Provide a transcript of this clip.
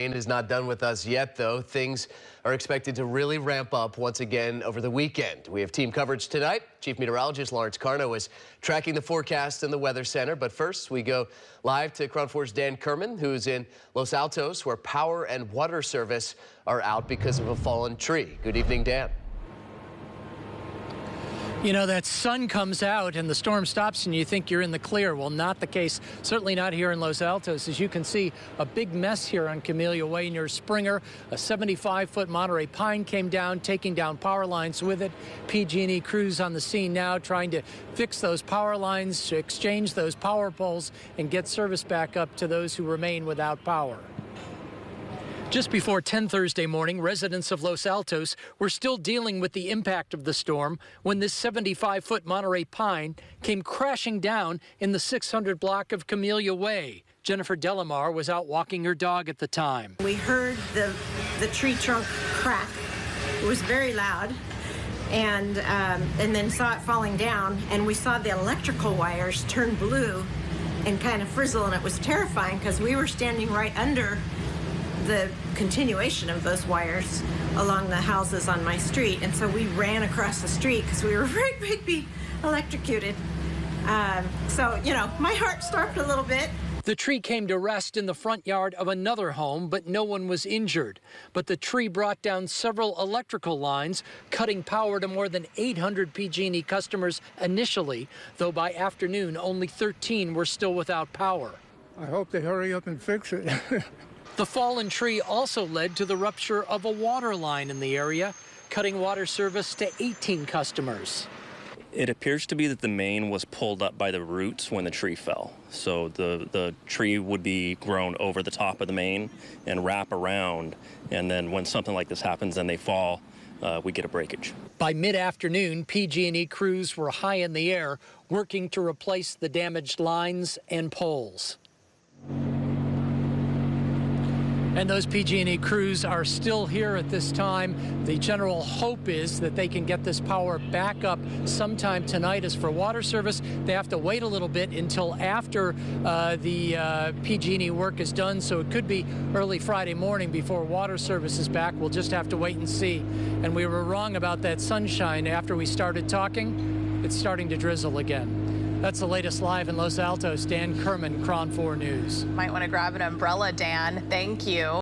Rain is not done with us yet, though. Things are expected to really ramp up once again over the weekend. We have team coverage tonight. Chief Meteorologist Lawrence Carno is tracking the forecast in the Weather Center. But first, we go live to KRON 4's Dan Kerman, who's in Los Altos, where power and water service are out because of a fallen tree. Good evening, Dan. You know, that sun comes out and the storm stops and you think you're in the clear. Well, not the case. Certainly not here in Los Altos. As you can see, a big mess here on Camellia Way near Springer. A 75-foot Monterey pine came down, taking down power lines with it. PG&E crews on the scene now trying to fix those power lines, to exchange those power poles, and get service back up to those who remain without power. Just before 10 Thursday morning, residents of Los Altos were still dealing with the impact of the storm when this 75-foot Monterey pine came crashing down in the 600 block of Camellia Way. Jennifer Delamar was out walking her dog at the time. We heard the tree trunk crack. It was very loud. And then saw it falling down, and we saw the electrical wires turn blue and kind of frizzle, and it was terrifying because we were standing right under the continuation of those wires along the houses on my street, and so we ran across the street because we were afraid we'd be electrocuted. So, you know, my heart stopped a little bit. The tree came to rest in the front yard of another home, but no one was injured. But the tree brought down several electrical lines, cutting power to more than 800 PG&E customers initially, though by afternoon only 13 were still without power. I hope they hurry up and fix it. The fallen tree also led to the rupture of a water line in the area, cutting water service to 18 customers. It appears to be that the main was pulled up by the roots when the tree fell. So the tree would be grown over the top of the main and wrap around, and then when something like this happens and they fall, we get a breakage. By mid-afternoon, PG&E crews were high in the air, working to replace the damaged lines and poles. And those PG&E crews are still here at this time. The general hope is that they can get this power back up sometime tonight. As for water service, they have to wait a little bit until after the PG&E work is done, so it could be early Friday morning before water service is back. We'll just have to wait and see. And we were wrong about that sunshine. After we started talking, it's starting to drizzle again. That's the latest live in Los Altos. Dan Kerman, KRON 4 News. Might want to grab an umbrella, Dan. Thank you.